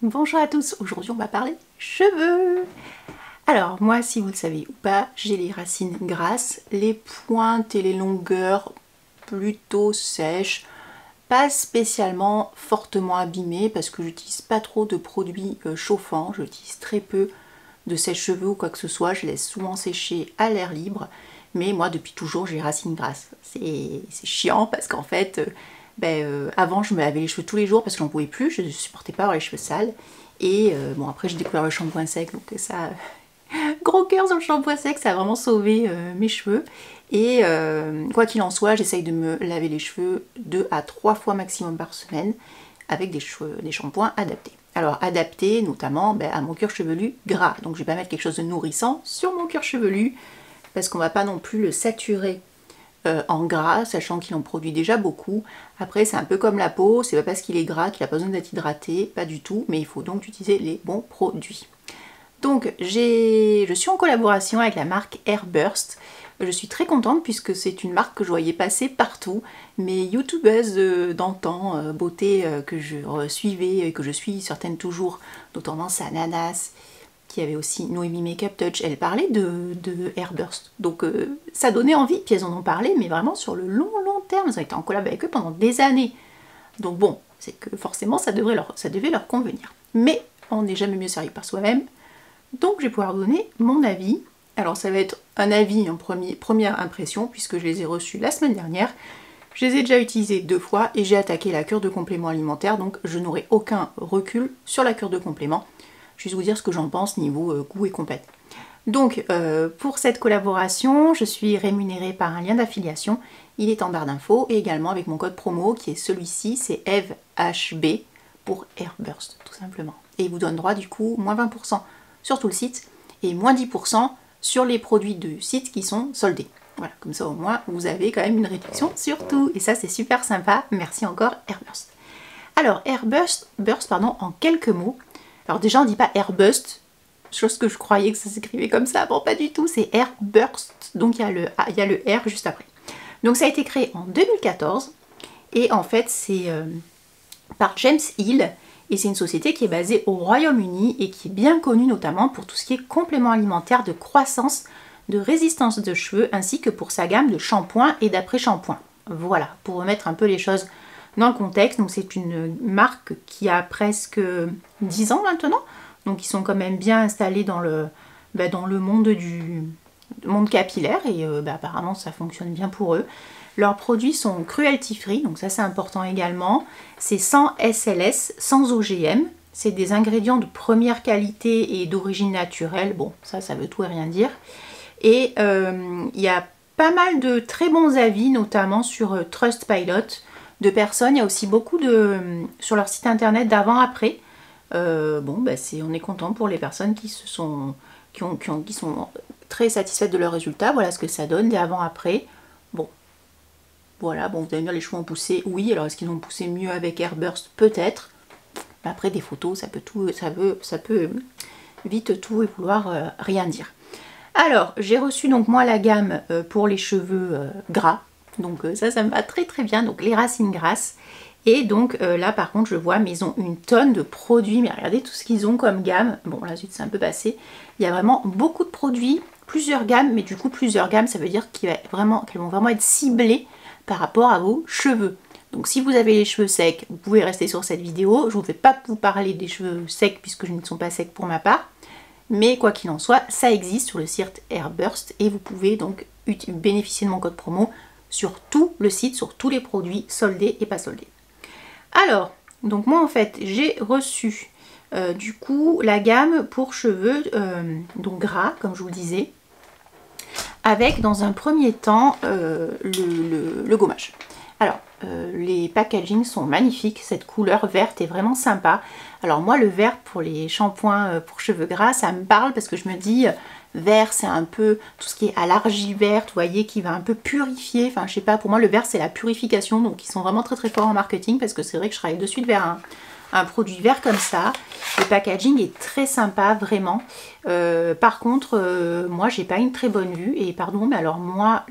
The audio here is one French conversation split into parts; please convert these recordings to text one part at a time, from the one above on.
Bonjour à tous, aujourd'hui on va parler cheveux. Alors moi, si vous le savez ou pas, j'ai les racines grasses, les pointes et les longueurs plutôt sèches, pas spécialement fortement abîmées parce que j'utilise pas trop de produits chauffants, j'utilise très peu de sèche-cheveux ou quoi que ce soit, je laisse souvent sécher à l'air libre, mais moi depuis toujours j'ai les racines grasses. C'est chiant parce qu'en fait, avant je me lavais les cheveux tous les jours parce que j'en pouvais plus, je ne supportais pas avoir les cheveux sales. Et bon, après j'ai découvert le shampoing sec, donc ça, gros cœur sur le shampoing sec, ça a vraiment sauvé mes cheveux. Et quoi qu'il en soit, j'essaye de me laver les cheveux 2 à 3 fois maximum par semaine avec des shampoings adaptés. Alors adaptés notamment à mon cuir chevelu gras, donc je vais pas mettre quelque chose de nourrissant sur mon cuir chevelu parce qu'on va pas non plus le saturer en gras, sachant qu'il en produit déjà beaucoup. Après c'est un peu comme la peau, c'est pas parce qu'il est gras qu'il n'a pas besoin d'être hydraté, pas du tout, mais il faut donc utiliser les bons produits. Donc je suis en collaboration avec la marque Airburst. Je suis très contente puisque c'est une marque que je voyais passer partout. Mes youtubeuses d'antan, beauté que je suivais et que je suis certaines toujours, notamment Sananas, qui avait aussi Noémie Makeup Touch, elle parlait de Airburst. Donc ça donnait envie, puis elles en ont parlé, mais vraiment sur le long terme. Elles ont été en collab avec eux pendant des années. Donc bon, c'est que forcément ça devait leur convenir. Mais on n'est jamais mieux servi par soi-même. Donc je vais pouvoir donner mon avis. Alors ça va être un avis en première impression, puisque je les ai reçus la semaine dernière. Je les ai déjà utilisés 2 fois et j'ai attaqué la cure de compléments alimentaires, donc je n'aurai aucun recul sur la cure de compléments. Je vais vous dire ce que j'en pense niveau goût et compète. Donc pour cette collaboration, je suis rémunérée par un lien d'affiliation. Il est en barre d'infos et également avec mon code promo qui est celui-ci, c'est EVHB pour Airburst tout simplement. Et il vous donne droit du coup moins 20% sur tout le site et moins 10% sur les produits du site qui sont soldés. Voilà, comme ça au moins vous avez quand même une réduction sur tout. Et ça c'est super sympa. Merci encore Airburst. Alors Airburst, en quelques mots. Alors déjà on ne dit pas Airbust, chose que je croyais que ça s'écrivait comme ça. Bon, pas du tout, c'est Airburst. Donc il y a le R juste après. Donc ça a été créé en 2014 et en fait c'est par James Hill. Et c'est une société qui est basée au Royaume-Uni et qui est bien connue notamment pour tout ce qui est compléments alimentaires de croissance, de résistance de cheveux, ainsi que pour sa gamme de shampoings et d'après-shampoings. Voilà, pour remettre un peu les choses dans le contexte. Donc c'est une marque qui a presque 10 ans maintenant, donc ils sont quand même bien installés dans le monde capillaire et apparemment ça fonctionne bien pour eux. Leurs produits sont cruelty free, donc ça c'est important également. C'est sans SLS, sans OGM. C'est des ingrédients de première qualité et d'origine naturelle. Bon, ça veut tout et rien dire. Et il y a pas mal de très bons avis, notamment sur Trustpilot, de personnes. Il y a aussi beaucoup sur leur site internet d'avant-après. On est content pour les personnes qui sont très satisfaites de leurs résultats. Voilà ce que ça donne, des avant-après. Bon. Voilà, bon, vous allez me dire, les cheveux ont poussé. Oui, alors est-ce qu'ils ont poussé mieux avec Airburst? Peut-être. Mais après, des photos, ça peut vite tout et vouloir rien dire. Alors, j'ai reçu donc moi la gamme pour les cheveux gras. Donc ça me va très très bien. Donc les racines grasses. Et donc là, par contre, je vois, mais ils ont une tonne de produits. Mais regardez tout ce qu'ils ont comme gamme. Bon, là, zut, c'est un peu passé. Il y a vraiment beaucoup de produits, plusieurs gammes. Mais du coup, plusieurs gammes, ça veut dire qu'elles vont vraiment être ciblées par rapport à vos cheveux. Donc si vous avez les cheveux secs, vous pouvez rester sur cette vidéo. Je ne vais pas vous parler des cheveux secs puisque je ne sont pas secs pour ma part. Mais quoi qu'il en soit, ça existe sur le site Airburst et vous pouvez donc bénéficier de mon code promo sur tout le site, sur tous les produits soldés et pas soldés. Alors, donc moi en fait, j'ai reçu du coup la gamme pour cheveux donc gras, comme je vous le disais, avec dans un premier temps le gommage. Alors les packagings sont magnifiques, cette couleur verte est vraiment sympa. Alors moi le vert pour les shampoings pour cheveux gras ça me parle parce que je me dis vert c'est un peu tout ce qui est à l'argile verte, vous voyez, qui va un peu purifier, enfin je sais pas, pour moi le vert c'est la purification, donc ils sont vraiment très très forts en marketing parce que c'est vrai que je travaille de suite vers un produit vert comme ça. Le packaging est très sympa vraiment. Par contre moi j'ai pas une très bonne vue et pardon mais alors moi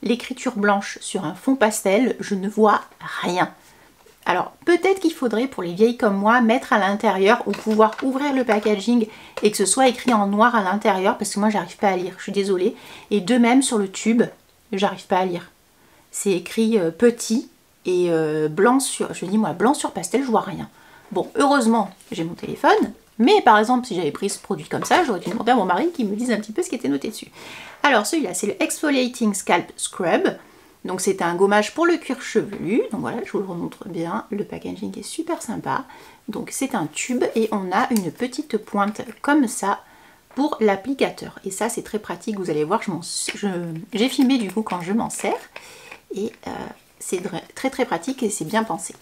l'écriture blanche sur un fond pastel je ne vois rien. Alors peut-être qu'il faudrait pour les vieilles comme moi mettre à l'intérieur ou pouvoir ouvrir le packaging et que ce soit écrit en noir à l'intérieur parce que moi j'arrive pas à lire, je suis désolée. Et de même sur le tube, j'arrive pas à lire. C'est écrit petit et blanc sur, je dis moi blanc sur pastel, je vois rien. Bon, heureusement j'ai mon téléphone, mais par exemple si j'avais pris ce produit comme ça, j'aurais dû demander à mon mari qu'il me dise un petit peu ce qui était noté dessus. Alors celui-là c'est le Exfoliating Scalp Scrub. Donc c'est un gommage pour le cuir chevelu, donc voilà, je vous le remontre bien, le packaging est super sympa. Donc c'est un tube et on a une petite pointe comme ça pour l'applicateur. Et ça c'est très pratique, vous allez voir, j'ai filmé du coup quand je m'en sers. Et c'est très très pratique et c'est bien pensé.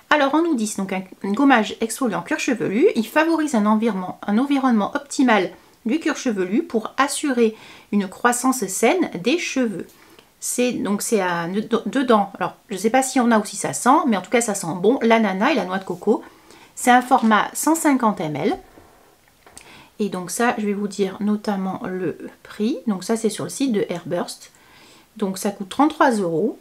Alors on nous dit donc un gommage exfoliant cuir chevelu, il favorise un environnement optimal du cuir chevelu pour assurer une croissance saine des cheveux. Donc c'est dedans, alors je ne sais pas si on a ou si ça sent, mais en tout cas ça sent bon, l'ananas et la noix de coco. C'est un format 150 ml. Et donc ça, je vais vous dire notamment le prix. Donc ça c'est sur le site de Airburst. Donc ça coûte 33 €.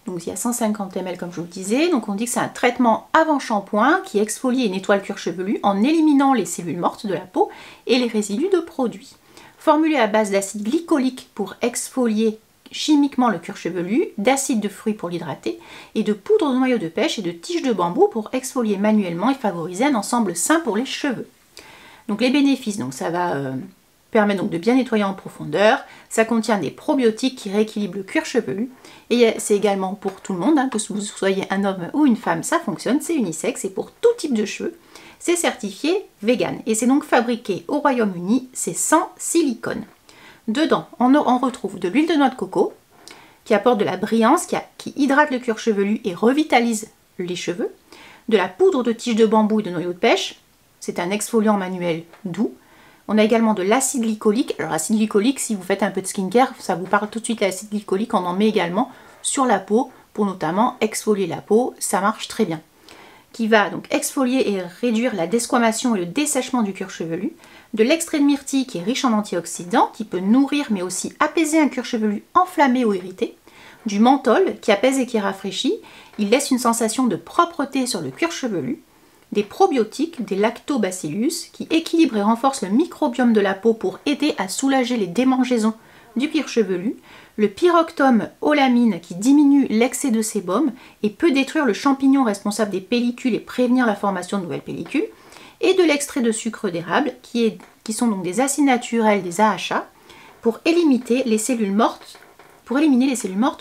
Donc il y a 150 ml comme je vous le disais. Donc on dit que c'est un traitement avant shampoing qui exfolie et nettoie le cuir chevelu en éliminant les cellules mortes de la peau et les résidus de produits. Formulé à base d'acide glycolique pour exfolier chimiquement le cuir chevelu, d'acide de fruits pour l'hydrater et de poudre de noyau de pêche et de tiges de bambou pour exfolier manuellement et favoriser un ensemble sain pour les cheveux. Donc les bénéfices, donc ça va permettre donc de bien nettoyer en profondeur, ça contient des probiotiques qui rééquilibrent le cuir chevelu et c'est également pour tout le monde, hein, que vous soyez un homme ou une femme, ça fonctionne, c'est unisexe, c'est pour tout type de cheveux, c'est certifié vegan et c'est donc fabriqué au Royaume-Uni, c'est sans silicone. Dedans, on retrouve de l'huile de noix de coco qui apporte de la brillance, qui hydrate le cuir chevelu et revitalise les cheveux. De la poudre de tige de bambou et de noyau de pêche, c'est un exfoliant manuel doux. On a également de l'acide glycolique. Alors l'acide glycolique, si vous faites un peu de skincare, ça vous parle tout de suite l'acide glycolique. On en met également sur la peau pour notamment exfolier la peau. Ça marche très bien. Qui va donc exfolier et réduire la desquamation et le dessèchement du cuir chevelu. De l'extrait de myrtille qui est riche en antioxydants, qui peut nourrir mais aussi apaiser un cuir chevelu enflammé ou irrité. Du menthol qui apaise et qui rafraîchit. Il laisse une sensation de propreté sur le cuir chevelu. Des probiotiques, des lactobacillus, qui équilibrent et renforcent le microbiome de la peau pour aider à soulager les démangeaisons du cuir chevelu. Le Pyrophthum olamine qui diminue l'excès de sébum et peut détruire le champignon responsable des pellicules et prévenir la formation de nouvelles pellicules. Et de l'extrait de sucre d'érable qui sont donc des acides naturels, des AHA, pour éliminer les cellules mortes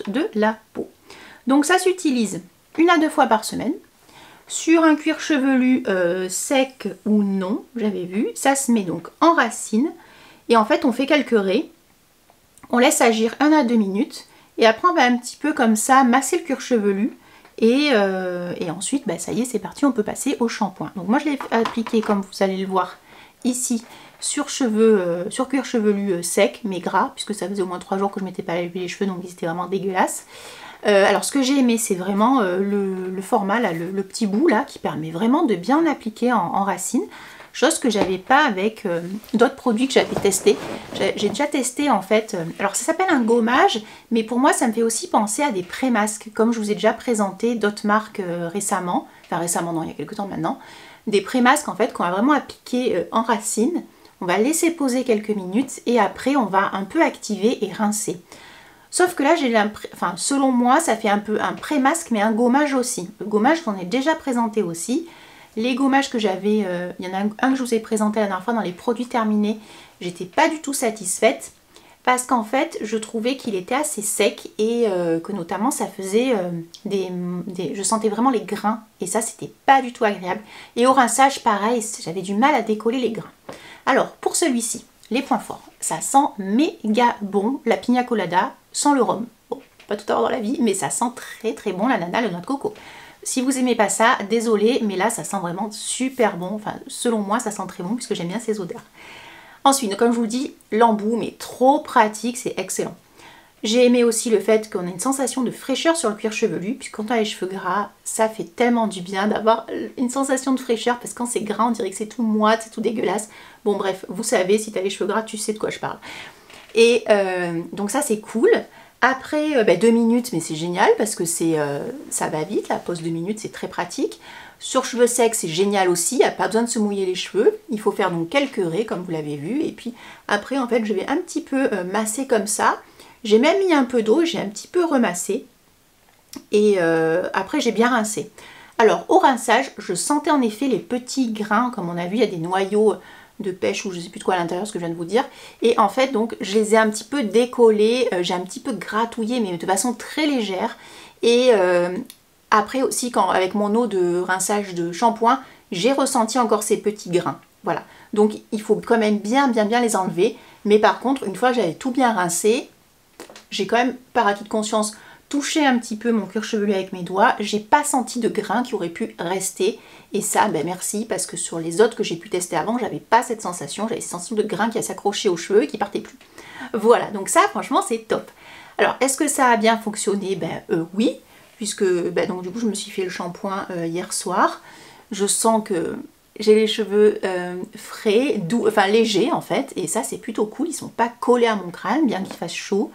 de la peau. Donc ça s'utilise 1 à 2 fois par semaine. Sur un cuir chevelu sec ou non, j'avais vu, ça se met donc en racine et en fait on fait quelques raies, on laisse agir 1 à 2 minutes et après on va un petit peu comme ça masser le cuir chevelu et ensuite bah, ça y est c'est parti, on peut passer au shampoing. Donc moi je l'ai appliqué comme vous allez le voir ici sur cuir chevelu sec mais gras puisque ça faisait au moins 3 jours que je ne m'étais pas lavé les cheveux donc c'était vraiment dégueulasse. Alors ce que j'ai aimé c'est vraiment le format, là, le petit bout là qui permet vraiment de bien appliquer en racine, chose que j'avais pas avec d'autres produits que j'avais testés. J'ai déjà testé en fait, alors ça s'appelle un gommage mais pour moi ça me fait aussi penser à des pré-masques comme je vous ai déjà présenté d'autres marques récemment, enfin récemment non il y a quelques temps maintenant, des pré-masques en fait qu'on va vraiment appliquer en racine, on va laisser poser quelques minutes et après on va un peu activer et rincer. Sauf que là, j'ai l'impression, enfin selon moi, ça fait un peu un pré-masque, mais un gommage aussi. Le gommage, j'en ai déjà présenté aussi. Les gommages que j'avais, il y en a un que je vous ai présenté la dernière fois dans les produits terminés, j'étais pas du tout satisfaite parce qu'en fait, je trouvais qu'il était assez sec et que notamment ça faisait je sentais vraiment les grains et ça, c'était pas du tout agréable. Et au rinçage, pareil, j'avais du mal à décoller les grains. Alors, pour celui-ci, les points forts, ça sent méga bon la pina colada sans le rhum. Bon, pas tout avoir dans la vie, mais ça sent très très bon l'ananas, la noix de coco. Si vous aimez pas ça, désolé, mais là ça sent vraiment super bon. Enfin, selon moi, ça sent très bon puisque j'aime bien ces odeurs. Ensuite, comme je vous dis, l'embout, mais trop pratique, c'est excellent. J'ai aimé aussi le fait qu'on ait une sensation de fraîcheur sur le cuir chevelu, puisque quand on a les cheveux gras, ça fait tellement du bien d'avoir une sensation de fraîcheur, parce que quand c'est gras, on dirait que c'est tout moite, c'est tout dégueulasse. Bon bref, vous savez, si tu as les cheveux gras, tu sais de quoi je parle. Et donc ça c'est cool. Après 2 minutes, mais c'est génial parce que ça va vite, la pause 2 minutes, c'est très pratique. Sur cheveux secs, c'est génial aussi, il n'y a pas besoin de se mouiller les cheveux. Il faut faire donc quelques raies comme vous l'avez vu. Et puis après, en fait, je vais un petit peu masser comme ça. J'ai même mis un peu d'eau, j'ai un petit peu remassé. Et après, j'ai bien rincé. Alors, au rinçage, je sentais en effet les petits grains. Comme on a vu, il y a des noyaux de pêche ou je sais plus de quoi à l'intérieur, ce que je viens de vous dire. Et en fait, donc, je les ai un petit peu décollés, j'ai un petit peu gratouillé, mais de façon très légère. Et après aussi, avec mon eau de rinçage de shampoing, j'ai ressenti encore ces petits grains. Voilà. Donc, il faut quand même bien les enlever. Mais par contre, une fois que j'avais tout bien rincé, j'ai quand même, par acquis de conscience, touché un petit peu mon cuir chevelu avec mes doigts. J'ai pas senti de grains qui auraient pu rester. Et ça, ben merci, parce que sur les autres que j'ai pu tester avant, j'avais pas cette sensation. J'avais cette sensation de grains qui s'accrochaient aux cheveux et qui partaient plus. Voilà, donc ça, franchement, c'est top. Alors, est-ce que ça a bien fonctionné? Ben oui, puisque donc du coup, je me suis fait le shampoing hier soir. Je sens que j'ai les cheveux frais, doux, enfin légers en fait. Et ça, c'est plutôt cool. Ils sont pas collés à mon crâne, bien qu'il fasse chaud.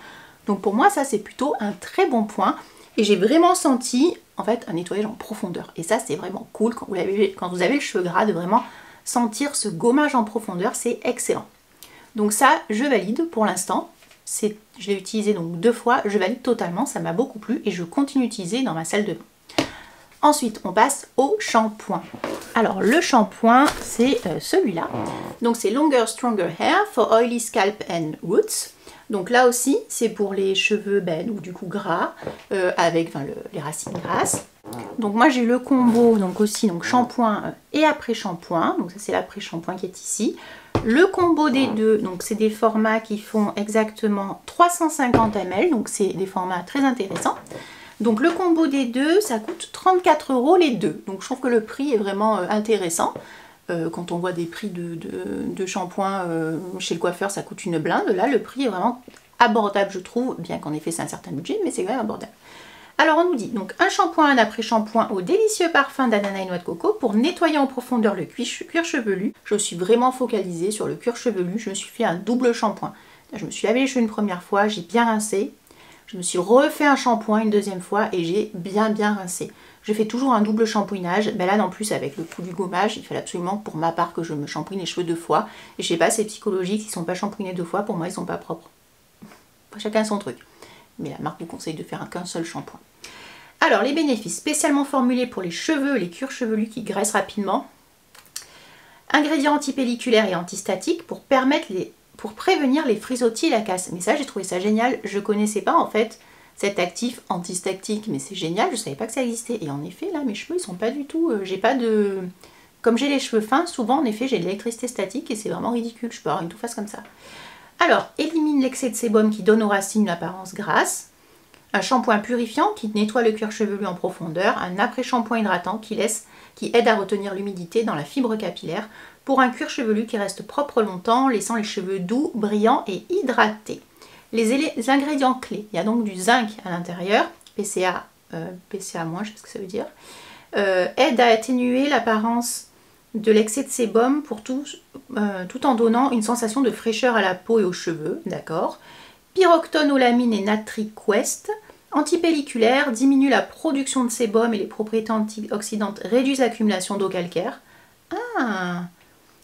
Donc pour moi, ça, c'est plutôt un très bon point. Et j'ai vraiment senti, en fait, un nettoyage en profondeur. Et ça, c'est vraiment cool quand vous avez le cheveu gras, de vraiment sentir ce gommage en profondeur. C'est excellent. Donc ça, je valide pour l'instant. Je l'ai utilisé donc 2 fois. Je valide totalement. Ça m'a beaucoup plu. Et je continue d'utiliser dans ma salle de bain. Ensuite, on passe au shampoing. Alors, le shampoing, c'est celui-là. Donc, c'est Longer Stronger Hair for Oily Scalp and Roots. Donc là aussi, c'est pour les cheveux donc, du coup gras, avec les racines grasses. Donc moi j'ai eu le combo, donc aussi shampoing et après-shampoing. Donc ça c'est l'après-shampoing qui est ici. Le combo des deux, donc c'est des formats qui font exactement 350 ml. Donc c'est des formats très intéressants. Donc le combo des deux, ça coûte 34 € les deux. Donc je trouve que le prix est vraiment intéressant. Quand on voit des prix de shampoing chez le coiffeur, ça coûte une blinde. Là, le prix est vraiment abordable, je trouve, bien qu'en effet, c'est un certain budget, mais c'est quand même abordable. Alors, on nous dit donc un shampoing, un après-shampoing au délicieux parfum d'ananas et noix de coco pour nettoyer en profondeur le cuir chevelu. Je suis vraiment focalisée sur le cuir chevelu. Je me suis fait un double shampoing. Je me suis lavé les cheveux une première fois, j'ai bien rincé. Je me suis refait un shampoing une deuxième fois et j'ai bien rincé. Je fais toujours un double shampouinage. Ben là, en plus, avec le coup du gommage, il fallait absolument pour ma part que je me shampouine les cheveux 2 fois. Et je sais pas, c'est psychologique, s'ils ne sont pas shampouinés 2 fois, pour moi, ils ne sont pas propres. Enfin, chacun son truc. Mais la marque vous conseille de faire qu'un seul shampoing. Alors, les bénéfices spécialement formulés pour les cheveux, les cuirs chevelus qui graissent rapidement. Ingrédients antipelliculaires et antistatiques pour prévenir les frisottis et la casse. Mais ça, j'ai trouvé ça génial. Je connaissais pas, en fait, cet actif antistactique, mais c'est génial, je savais pas que ça existait. Et en effet, là, mes cheveux, ils sont pas du tout... j'ai pas de... Comme j'ai les cheveux fins, souvent, en effet, j'ai de l'électricité statique et c'est vraiment ridicule. Je peux avoir une tout face comme ça. Alors, élimine l'excès de sébum qui donne aux racines une apparence grasse. Un shampoing purifiant qui nettoie le cuir chevelu en profondeur. Un après-shampoing hydratant qui aide à retenir l'humidité dans la fibre capillaire pour un cuir chevelu qui reste propre longtemps, laissant les cheveux doux, brillants et hydratés. Les ingrédients clés, il y a donc du zinc à l'intérieur, PCA-, je sais pas ce que ça veut dire, aide à atténuer l'apparence de l'excès de sébum tout en donnant une sensation de fraîcheur à la peau et aux cheveux, d'accord. Pyroxytonolamine et natriquest, antipelliculaire, diminue la production de sébum et les propriétés antioxydantes réduisent l'accumulation d'eau calcaire.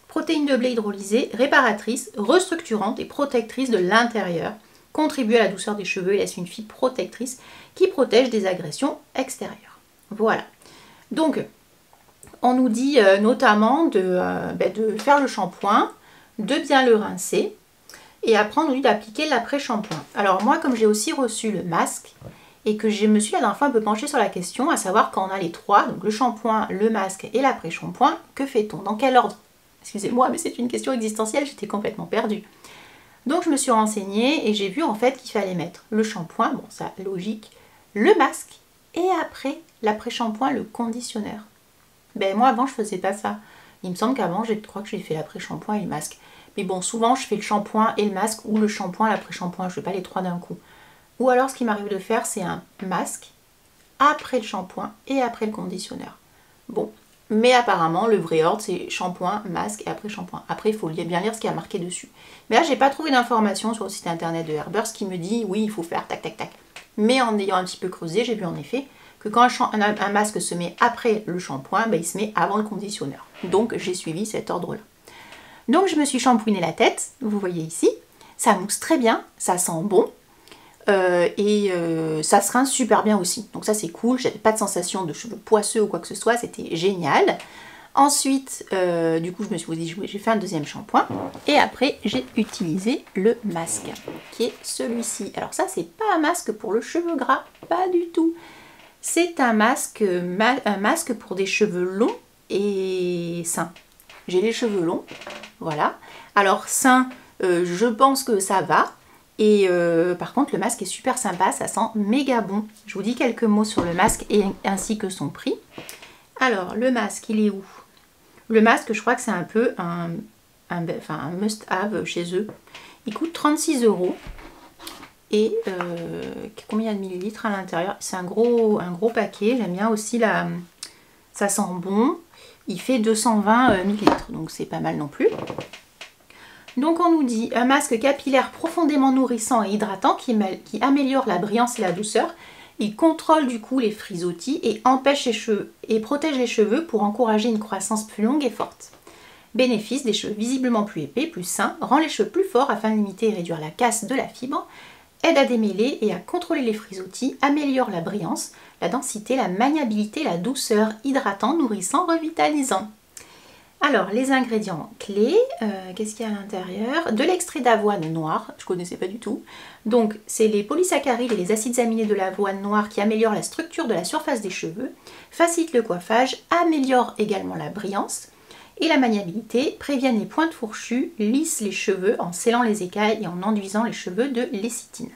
Protéines de blé hydrolysées, réparatrice, restructurante et protectrice de l'intérieur. Contribue à la douceur des cheveux et laisse une fibre protectrice qui protège des agressions extérieures. Voilà. Donc, on nous dit notamment de faire le shampoing, de bien le rincer et après on nous dit d'appliquer l'après-shampoing. Alors moi, comme j'ai aussi reçu le masque et que je me suis la dernière fois un peu penchée sur la question, à savoir quand on a les trois, donc le shampoing, le masque et l'après-shampoing, que fait-on? Dans quel ordre? Excusez-moi, mais c'est une question existentielle, j'étais complètement perdue. Donc je me suis renseignée et j'ai vu en fait qu'il fallait mettre le shampoing, bon ça logique, le masque et après l'après-shampoing, le conditionneur. Ben moi avant je faisais pas ça. Il me semble qu'avant je crois que j'ai fait l'après-shampoing et le masque. Mais bon souvent je fais le shampoing et le masque ou le shampoing et l'après-shampoing, je fais pas les trois d'un coup. Ou alors ce qui m'arrive de faire c'est un masque après le shampoing et après le conditionneur. Bon, Mais apparemment, le vrai ordre, c'est shampoing, masque et après shampoing. Après, il faut bien lire ce qui a marqué dessus. Mais là, j'ai pas trouvé d'informations sur le site internet de Airburst qui me dit oui, il faut faire tac tac tac. Mais en ayant un petit peu creusé, j'ai vu en effet que quand un masque se met après le shampoing, ben, il se met avant le conditionneur. Donc, j'ai suivi cet ordre-là. Donc, je me suis shampouiné la tête, vous voyez ici. Ça mousse très bien, ça sent bon. Ça se rince super bien aussi, donc ça c'est cool. J'avais pas de sensation de cheveux poisseux ou quoi que ce soit, c'était génial. Ensuite du coup je me suis dit j'ai fait un deuxième shampoing et après j'ai utilisé le masque qui est celui-ci. Alors ça c'est pas un masque pour le cheveu gras, pas du tout, c'est un masque pour des cheveux longs et sains. J'ai les cheveux longs, voilà. Alors sains, je pense que ça va. Et par contre, le masque est super sympa, ça sent méga bon. Je vous dis quelques mots sur le masque et ainsi que son prix. Alors, le masque, il est où? Le masque, je crois que c'est un peu un must-have chez eux. Il coûte 36 €. Et combien de millilitres à l'intérieur? C'est un gros paquet. J'aime bien aussi ça sent bon. Il fait 220 millilitres, donc c'est pas mal non plus. Donc on nous dit un masque capillaire profondément nourrissant et hydratant qui améliore la brillance et la douceur. Il contrôle du coup les frisottis et empêche les cheveux et protège les cheveux pour encourager une croissance plus longue et forte. Bénéfice des cheveux visiblement plus épais, plus sains, rend les cheveux plus forts afin de limiter et réduire la casse de la fibre, aide à démêler et à contrôler les frisottis, améliore la brillance, la densité, la maniabilité, la douceur, hydratant, nourrissant, revitalisant. Alors, les ingrédients clés, qu'est-ce qu'il y a à l'intérieur? De l'extrait d'avoine noire, je ne connaissais pas du tout. Donc, c'est les polysaccharides et les acides aminés de l'avoine noire qui améliorent la structure de la surface des cheveux, facilitent le coiffage, améliorent également la brillance et la maniabilité, préviennent les pointes fourchues, lissent les cheveux en scellant les écailles et en enduisant les cheveux de lécithine.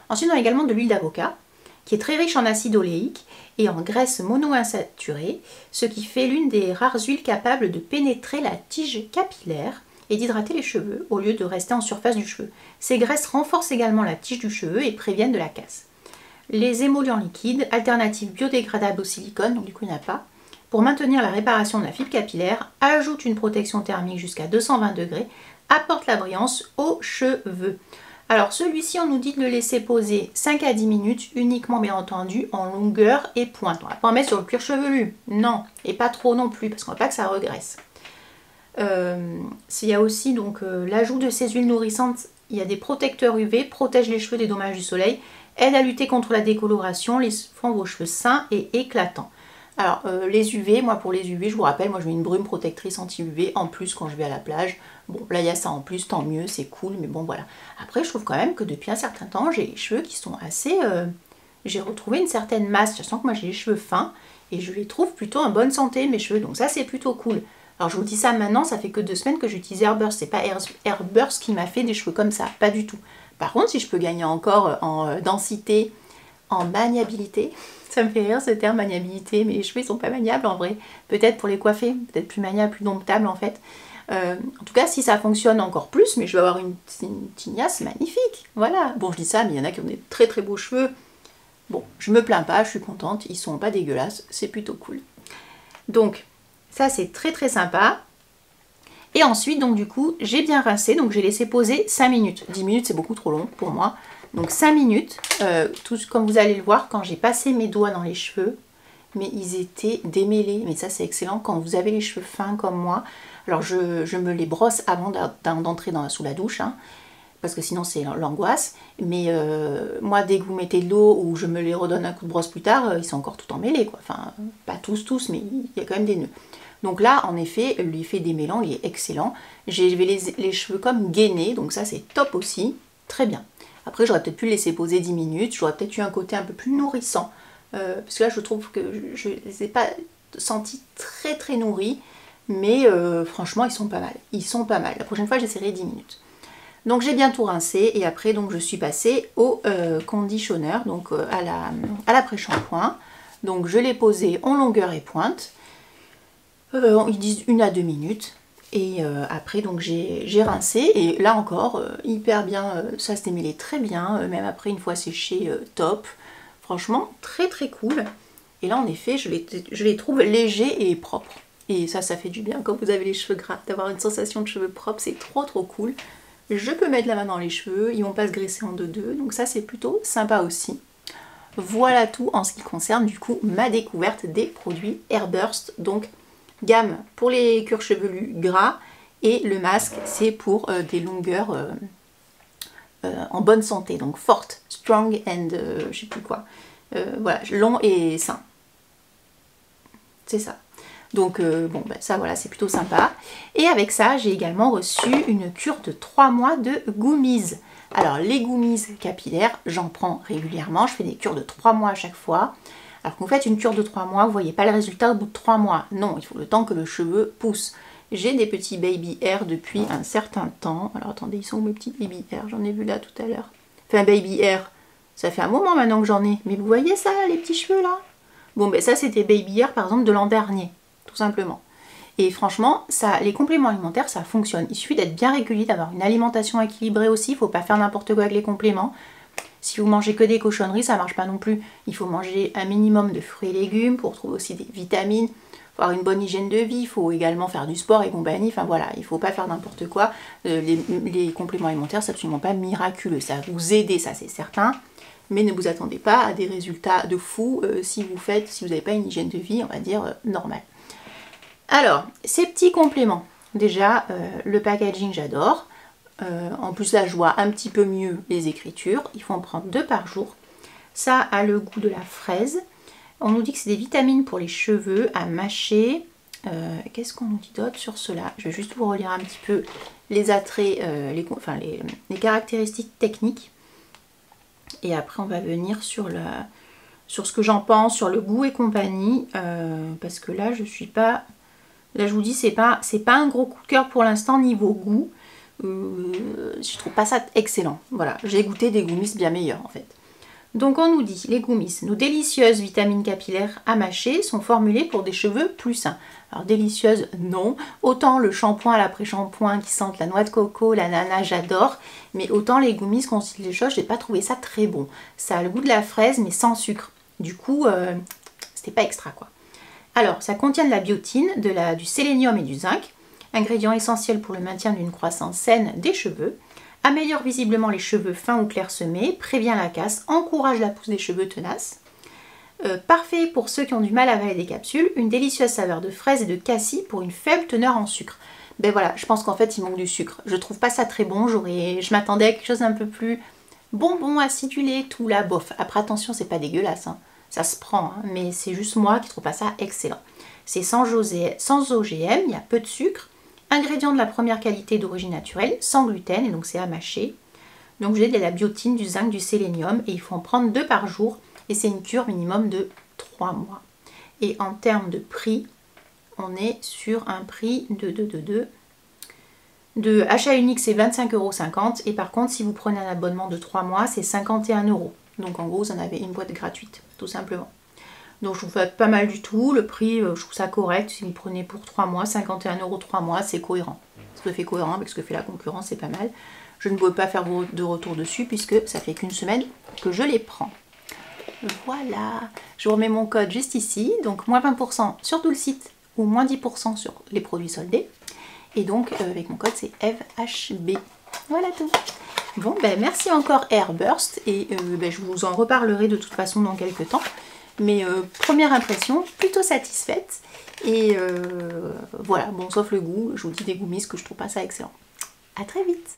Ensuite, on a également de l'huile d'avocat, qui est très riche en acide oléique et en graisse monoinsaturée, ce qui fait l'une des rares huiles capables de pénétrer la tige capillaire et d'hydrater les cheveux au lieu de rester en surface du cheveu. Ces graisses renforcent également la tige du cheveu et préviennent de la casse. Les émollients liquides, alternatives biodégradables au silicone, donc du coup il n'y en a pas, pour maintenir la réparation de la fibre capillaire, ajoutent une protection thermique jusqu'à 220 degrés, apportent la brillance aux cheveux. Alors celui-ci, on nous dit de le laisser poser 5 à 10 minutes, uniquement bien entendu en longueur et pointe. On ne va pas en mettre sur le cuir chevelu, non, et pas trop non plus, parce qu'on ne veut pas que ça regraisse. Il y a aussi donc l'ajout de ces huiles nourrissantes, il y a des protecteurs UV, protègent les cheveux des dommages du soleil, aident à lutter contre la décoloration, les font vos cheveux sains et éclatants. Alors les UV, moi pour les UV, je vous rappelle, moi je mets une brume protectrice anti-UV en plus quand je vais à la plage. Bon, là il y a ça en plus, tant mieux, c'est cool, mais bon voilà. Après je trouve quand même que depuis un certain temps, j'ai les cheveux qui sont assez... j'ai retrouvé une certaine masse, je sens que moi j'ai les cheveux fins et je les trouve plutôt en bonne santé mes cheveux, donc ça c'est plutôt cool. Alors je vous dis ça maintenant, ça fait que 2 semaines que j'utilise Airburst, c'est pas Airburst qui m'a fait des cheveux comme ça, pas du tout. Par contre si je peux gagner encore en densité, en maniabilité, ça me fait rire ce terme maniabilité, mais les cheveux ils sont pas maniables en vrai, peut-être pour les coiffer, peut-être plus maniables, plus domptables en fait. En tout cas si ça fonctionne encore plus, mais je vais avoir une tignasse magnifique, voilà. Bon je dis ça, mais il y en a qui ont des très très beaux cheveux. Bon, je me plains pas, je suis contente, ils sont pas dégueulasses, c'est plutôt cool. Donc ça c'est très très sympa. Et ensuite donc du coup j'ai bien rincé, donc j'ai laissé poser 5 minutes. 10 minutes c'est beaucoup trop long pour moi. Donc 5 minutes, comme vous allez le voir, quand j'ai passé mes doigts dans les cheveux, mais ils étaient démêlés. Mais ça c'est excellent quand vous avez les cheveux fins comme moi. Alors je me les brosse avant d'entrer sous la douche, hein, parce que sinon c'est l'angoisse. Mais moi dès que vous mettez de l'eau ou je me les redonne un coup de brosse plus tard, ils sont encore tout emmêlés, quoi. Enfin pas tous, mais il y a quand même des nœuds. Donc là en effet l'effet démêlant il est excellent. J'ai les cheveux comme gainés, donc ça c'est top aussi, très bien. Après j'aurais peut-être pu le laisser poser 10 minutes, j'aurais peut-être eu un côté un peu plus nourrissant. Parce que là je trouve que je ne les ai pas sentis très très nourris. Mais franchement ils sont pas mal. Ils sont pas mal. La prochaine fois j'essaierai 10 minutes. Donc j'ai bien tout rincé et après donc je suis passée au conditionneur, donc à l'après-shampoing. Donc je l'ai posé en longueur et pointe. Ils disent 1 à 2 minutes. Et après donc j'ai rincé et là encore hyper bien, ça se démêlait très bien, même après une fois séché, top. Franchement très très cool. Et là en effet je les trouve légers et propres. Et ça fait du bien quand vous avez les cheveux gras, d'avoir une sensation de cheveux propres, c'est trop cool. Je peux mettre la main dans les cheveux, ils vont pas se graisser en deux, donc ça c'est plutôt sympa aussi. Voilà tout en ce qui concerne du coup ma découverte des produits Airburst, donc gamme pour les cuirs chevelus gras, et le masque c'est pour des longueurs en bonne santé, donc forte, strong and je sais plus quoi, voilà, long et sain. C'est ça. Donc bon, ben ça voilà, c'est plutôt sympa. Et avec ça, j'ai également reçu une cure de 3 mois de gummies. Alors les gummies capillaires, j'en prends régulièrement. Je fais des cures de 3 mois à chaque fois. Alors quand vous faites une cure de 3 mois, vous ne voyez pas le résultat au bout de 3 mois. Non, il faut le temps que le cheveu pousse. J'ai des petits baby hair depuis un certain temps. Alors attendez, ils sont où mes petits baby hair? J'en ai vu là tout à l'heure. Enfin baby hair, ça fait un moment maintenant que j'en ai. Mais vous voyez ça, les petits cheveux là? Bon ben ça c'était baby hair par exemple de l'an dernier. Tout simplement. Et franchement, ça, les compléments alimentaires, ça fonctionne. Il suffit d'être bien régulier, d'avoir une alimentation équilibrée aussi. Il ne faut pas faire n'importe quoi avec les compléments. Si vous mangez que des cochonneries, ça ne marche pas non plus. Il faut manger un minimum de fruits et légumes pour trouver aussi des vitamines. Il faut avoir une bonne hygiène de vie. Il faut également faire du sport et compagnie. Enfin voilà, il ne faut pas faire n'importe quoi. Les compléments alimentaires, c'est absolument pas miraculeux. Ça va vous aider, ça c'est certain. Mais ne vous attendez pas à des résultats de fou si vous n'avez pas une hygiène de vie, on va dire, normale. Alors, ces petits compléments, déjà le packaging j'adore, en plus là je vois un petit peu mieux les écritures, il faut en prendre 2 par jour, ça a le goût de la fraise, on nous dit que c'est des vitamines pour les cheveux à mâcher, qu'est-ce qu'on nous dit d'autre sur cela? Je vais juste vous relire un petit peu les attraits, les caractéristiques techniques, et après on va venir sur ce que j'en pense, sur le goût et compagnie, parce que là je suis pas... Là je vous dis, c'est pas un gros coup de cœur pour l'instant niveau goût. Je trouve pas ça excellent. Voilà, j'ai goûté des gummies bien meilleurs en fait. Donc on nous dit, les gummies, nos délicieuses vitamines capillaires à mâcher sont formulées pour des cheveux plus sains. Alors délicieuses, non. Autant le shampoing à l'après-shampoing qui sente la noix de coco, l'ananas, j'adore. Mais autant les gummies constituent des choses, j'ai pas trouvé ça très bon. Ça a le goût de la fraise mais sans sucre. Du coup, c'était pas extra quoi. Alors, ça contient de la biotine, du sélénium et du zinc, ingrédients essentiels pour le maintien d'une croissance saine des cheveux, améliore visiblement les cheveux fins ou clairsemés, prévient la casse, encourage la pousse des cheveux tenaces. Parfait pour ceux qui ont du mal à avaler des capsules, une délicieuse saveur de fraise et de cassis pour une faible teneur en sucre. Ben voilà, je pense qu'en fait il manque du sucre. Je trouve pas ça très bon, je m'attendais à quelque chose d'un peu plus bonbon, acidulé, tout là, bof. Après attention, c'est pas dégueulasse, hein. Ça se prend, hein, mais c'est juste moi qui trouve pas ça excellent. C'est sans OGM, il y a peu de sucre, ingrédients de la première qualité d'origine naturelle, sans gluten, et donc c'est à mâcher. Donc j'ai de la biotine, du zinc, du sélénium, et il faut en prendre 2 par jour, et c'est une cure minimum de 3 mois. Et en termes de prix, on est sur un prix de achat unique, c'est 25,50 €, et par contre, si vous prenez un abonnement de 3 mois, c'est 51 €. Donc en gros, vous en avez une boîte gratuite, tout simplement. Donc je trouve ça pas mal du tout. Le prix, je trouve ça correct. Si vous prenez pour 3 mois, 51 € 3 mois, c'est cohérent. Ce que fait cohérent avec ce que fait la concurrence, c'est pas mal. Je ne peux pas faire de retour dessus puisque ça fait qu'une semaine que je les prends. Voilà. Je vous remets mon code juste ici. Donc moins 20% sur tout le site ou moins 10% sur les produits soldés. Et donc avec mon code, c'est EVHB. Voilà tout. Bon, ben merci encore Airburst et je vous en reparlerai de toute façon dans quelques temps. Mais première impression, plutôt satisfaite. Et voilà, bon, sauf le goût, je vous dis des gummies que je trouve pas ça excellent. À très vite!